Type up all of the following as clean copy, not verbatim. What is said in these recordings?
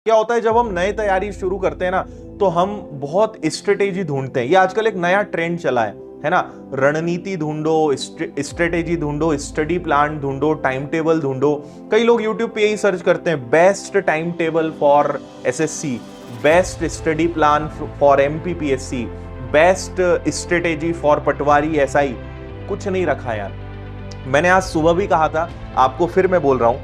क्या होता है जब हम नए तैयारी शुरू करते हैं ना, तो हम बहुत स्ट्रेटेजी ढूंढते हैं। ये आजकल एक नया ट्रेंड चला है ना। रणनीति ढूंढो, स्ट्रेटेजी ढूंढो, स्टडी प्लान ढूंढो, टाइम टेबल ढूंढो। कई लोग यूट्यूब पे यही सर्च करते हैं, best time table for SSC, best study plan for MPPSC, best strategy for Patwari SI. कुछ नहीं रखा यार। मैंने आज सुबह भी कहा था, आपको फिर मैं बोल रहा हूं,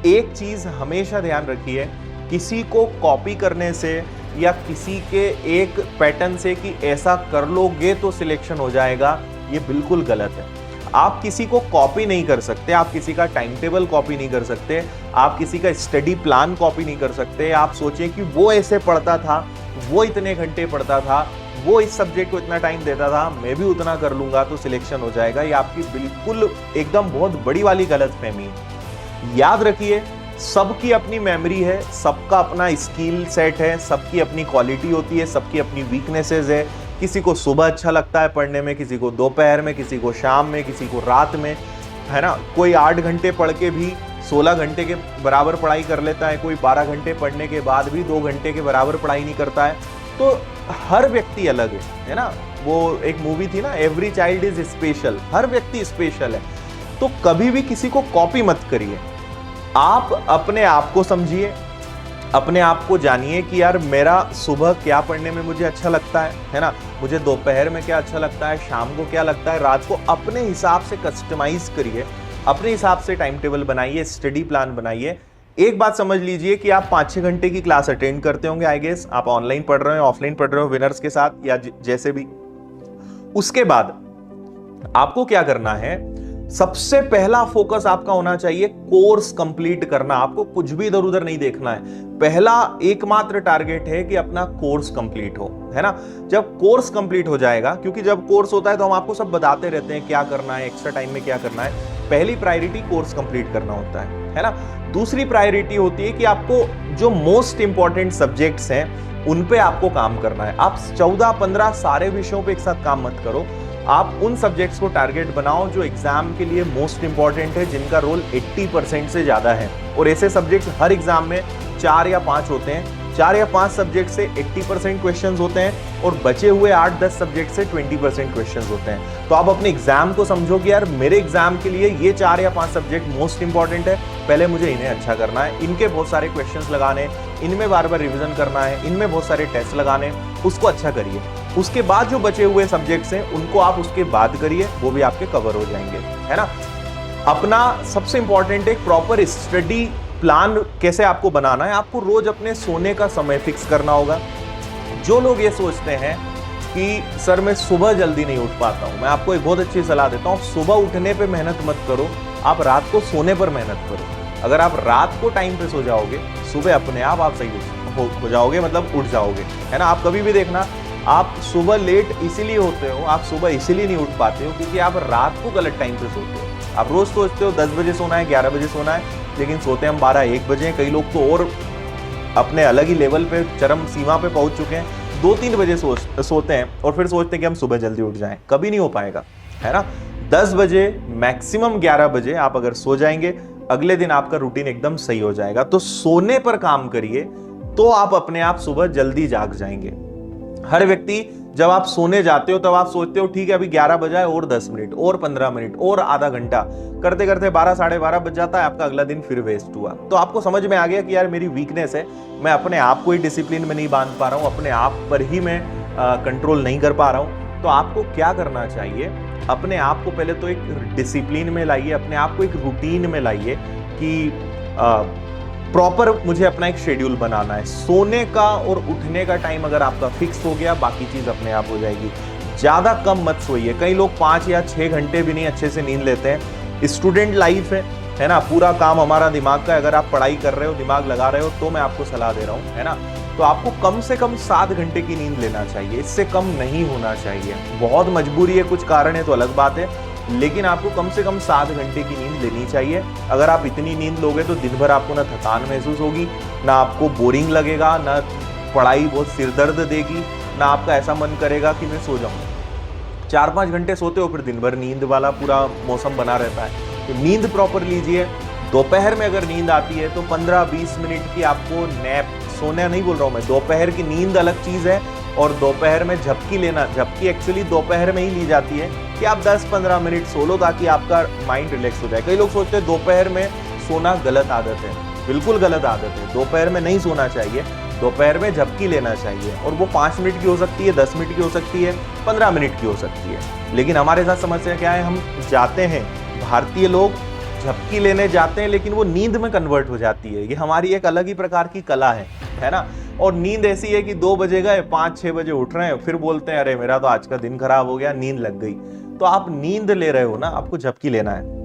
एक चीज हमेशा ध्यान रखिए, किसी को कॉपी करने से या किसी के एक पैटर्न से कि ऐसा कर लोगे तो सिलेक्शन हो जाएगा, ये बिल्कुल गलत है। आप किसी को कॉपी नहीं कर सकते, आप किसी का टाइम टेबल कॉपी नहीं कर सकते, आप किसी का स्टडी प्लान कॉपी नहीं कर सकते। आप सोचें कि वो ऐसे पढ़ता था, वो इतने घंटे पढ़ता था, वो इस सब्जेक्ट को इतना टाइम देता था, मैं भी उतना कर लूंगा तो सिलेक्शन हो जाएगा। ये आपकी बिल्कुल एकदम बहुत बड़ी वाली गलतफहमी है। याद रखिए, सबकी अपनी मेमोरी है, सबका अपना स्किल सेट है, सबकी अपनी क्वालिटी होती है, सबकी अपनी वीकनेसेस है। किसी को सुबह अच्छा लगता है पढ़ने में, किसी को दोपहर में, किसी को शाम में, किसी को रात में, है ना। कोई 8 घंटे पढ़ के भी 16 घंटे के बराबर पढ़ाई कर लेता है, कोई 12 घंटे पढ़ने के बाद भी 2 घंटे के बराबर पढ़ाई नहीं करता है। तो हर व्यक्ति अलग है ना। वो एक मूवी थी ना, एवरी चाइल्ड इज स्पेशल, हर व्यक्ति स्पेशल है। तो कभी भी किसी को कॉपी मत करिए। आप अपने आप को समझिए, अपने आप को जानिए कि यार मेरा सुबह क्या पढ़ने में मुझे अच्छा लगता है ना, मुझे दोपहर में क्या अच्छा लगता है, शाम को क्या लगता है, रात को। अपने हिसाब से कस्टमाइज करिए, अपने हिसाब से टाइम टेबल बनाइए, स्टडी प्लान बनाइए। एक बात समझ लीजिए कि आप 5-6 घंटे की क्लास अटेंड करते होंगे, आई गेस। आप ऑनलाइन पढ़ रहे हो, ऑफलाइन पढ़ रहे हो, विनर्स के साथ या जैसे भी। उसके बाद आपको क्या करना है, सबसे पहला फोकस आपका होना चाहिए कोर्स कंप्लीट करना। आपको कुछ भी इधर उधर नहीं देखना है। पहला एकमात्र टारगेट है कि अपना कोर्स कंप्लीट हो, है ना। जब कोर्स कंप्लीट हो जाएगा, क्योंकि जब कोर्स होता है तो हम आपको सब बताते रहते हैं क्या करना है, एक्स्ट्रा टाइम में क्या करना है। पहली प्रायोरिटी कोर्स कंप्लीट करना होता है ना। दूसरी प्रायोरिटी होती है कि आपको जो मोस्ट इंपॉर्टेंट सब्जेक्ट्स हैं उन पे आपको काम करना है। आप 14-15 सारे विषयों पे एक साथ काम मत करो। आप उन सब्जेक्ट्स को टारगेट बनाओ जो एग्जाम के लिए मोस्ट इंपॉर्टेंट है, जिनका रोल 80% से ज्यादा है। और ऐसे सब्जेक्ट्स हर एग्जाम में 4 या 5 होते हैं। 4 या 5 सब्जेक्ट से 80% क्वेश्चंस होते हैं और बचे हुए 8-10 सब्जेक्ट से 20% क्वेश्चंस होते हैं। तो आप अपने एग्जाम को समझो कि यार मेरे एग्जाम के लिए ये 4 या 5 सब्जेक्ट मोस्ट इंपॉर्टेंट है, पहले मुझे इन्हें अच्छा करना है, इनके बहुत सारे क्वेश्चंस लगाने, इनमें बार बार रिविजन करना है, इनमें बहुत सारे टेस्ट लगाने, उसको अच्छा करिए। उसके बाद जो बचे हुए सब्जेक्ट्स हैं उनको आप उसके बाद करिए, वो भी आपके कवर हो जाएंगे, है ना। अपना सबसे इंपॉर्टेंट एक प्रॉपर स्टडी प्लान कैसे आपको बनाना है। आपको रोज अपने सोने का समय फिक्स करना होगा। जो लोग ये सोचते हैं कि सर मैं सुबह जल्दी नहीं उठ पाता हूं, मैं आपको एक बहुत अच्छी सलाह देता हूं, सुबह उठने पे मेहनत मत करो, आप रात को सोने पर मेहनत करो। अगर आप रात को टाइम पे सो जाओगे, सुबह अपने आप सही हो जाओगे, मतलब उठ जाओगे, है ना। आप कभी भी देखना, आप सुबह लेट इसीलिए होते हो, आप सुबह इसीलिए नहीं उठ पाते हो क्योंकि आप रात को गलत टाइम पे सोते हो। आप रोज सोचते हो 10 बजे सोना है, 11 बजे सोना है, लेकिन सोते हम 12-1 बजे। कई लोग तो और अपने अलग ही लेवल पे, चरम सीमा पे पहुंच चुके हैं, 2-3 बजे सोते हैं और फिर सोचते हैं कि हम सुबह जल्दी उठ जाएं। कभी नहीं हो पाएगा, है ना। 10 बजे मैक्सिमम 11 बजे आप अगर सो जाएंगे, अगले दिन आपका रूटीन एकदम सही हो जाएगा। तो सोने पर काम करिए, तो आप अपने आप सुबह जल्दी जाग जाएंगे। हर व्यक्ति जब आप सोने जाते हो तब आप सोचते हो ठीक है अभी 11 बजा, और 10 मिनट और 15 मिनट और आधा घंटा, करते करते 12-12:30 बज जाता है, आपका अगला दिन फिर वेस्ट हुआ। तो आपको समझ में आ गया कि यार मेरी वीकनेस है, मैं अपने आप को ही डिसिप्लिन में नहीं बांध पा रहा हूं, अपने आप पर ही मैं कंट्रोल नहीं कर पा रहा हूं। तो आपको क्या करना चाहिए, अपने आप को पहले तो एक डिसिप्लिन में लाइए, अपने आप को एक रूटीन में लाइए कि प्रॉपर मुझे अपना एक शेड्यूल बनाना है। सोने का और उठने का टाइम अगर आपका फिक्स हो गया, बाकी चीज अपने आप हो जाएगी। ज्यादा कम मत सोइए। कई लोग 5 या 6 घंटे भी नहीं अच्छे से नींद लेते हैं। स्टूडेंट लाइफ है ना, पूरा काम हमारा दिमाग का। अगर आप पढ़ाई कर रहे हो, दिमाग लगा रहे हो, तो मैं आपको सलाह दे रहा हूं, है ना। तो आपको कम से कम 7 घंटे की नींद लेना चाहिए, इससे कम नहीं होना चाहिए। बहुत मजबूरी है, कुछ कारण है तो अलग बात है, लेकिन आपको कम से कम 7 घंटे की नींद लेनी चाहिए। अगर आप इतनी नींद लोगे तो दिन भर आपको ना थकान महसूस होगी, ना आपको बोरिंग लगेगा, ना पढ़ाई बहुत सिरदर्द देगी, ना आपका ऐसा मन करेगा कि मैं सो जाऊं। 4-5 घंटे सोते हो, फिर दिन भर नींद वाला पूरा मौसम बना रहता है। तो नींद प्रॉपर लीजिए, दोपहर में अगर नींद आती है तो 15-20 मिनट की आपको नैप, सोना नहीं बोल रहा हूं मैं, दोपहर की नींद अलग चीज है और दोपहर में झपकी लेना, झपकी एक्चुअली दोपहर में ही ली जाती है कि आप 10-15 मिनट सो लो ताकि आपका माइंड रिलैक्स हो जाए। कई लोग सोचते हैं दोपहर में सोना गलत आदत है, बिल्कुल गलत आदत है। दोपहर में नहीं सोना चाहिए, दोपहर में झपकी लेना चाहिए और वो 5 मिनट की हो सकती है, 10 मिनट की हो सकती है, 15 मिनट की हो सकती है। लेकिन हमारे साथ समस्या क्या है, हम जाते हैं, भारतीय लोग झपकी लेने जाते हैं लेकिन वो नींद में कन्वर्ट हो जाती है। ये हमारी एक अलग ही प्रकार की कला है ना। और नींद ऐसी है कि 2 बजे गए, 5-6 बजे उठ रहे हैं, फिर बोलते हैं अरे मेरा तो आज का दिन खराब हो गया, नींद लग गई। तो आप नींद ले रहे हो ना, आपको झपकी लेना है।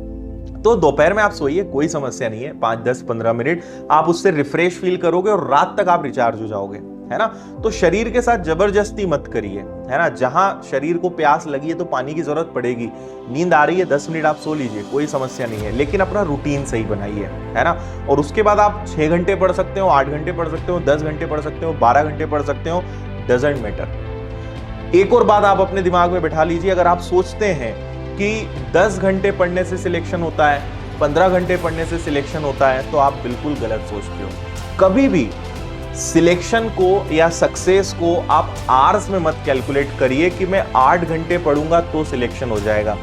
तो दोपहर में आप सोइए, कोई समस्या नहीं है, 5-10-15 मिनट आप उससे रिफ्रेश फील करोगे और रात तक आप रिचार्ज हो जाओगे, है ना। तो शरीर के साथ जबरदस्ती मत करिए, है ना। जहां शरीर को प्यास लगी है तो पानी की जरूरत पड़ेगी, नींद आ रही है 10 मिनट आप सो लीजिए, कोई समस्या नहीं है, लेकिन अपना रूटीन सही बनाइए, है ना। और उसके बाद आप 6 घंटे पढ़ सकते हो, 8 घंटे पढ़ सकते हो, 10 घंटे पढ़ सकते हो, 12 घंटे पढ़ सकते हो, डजंट मैटर। एक और बात आप अपने दिमाग में बैठा लीजिए, अगर आप सोचते हैं कि 10 घंटे पढ़ने से सिलेक्शन होता है, 15 घंटे पढ़ने से सिलेक्शन होता है, तो आप बिल्कुल गलत सोचते हो। कभी भी सिलेक्शन को या सक्सेस को आप आवर्स में मत कैलकुलेट करिए कि मैं 8 घंटे पढ़ूंगा तो सिलेक्शन हो जाएगा।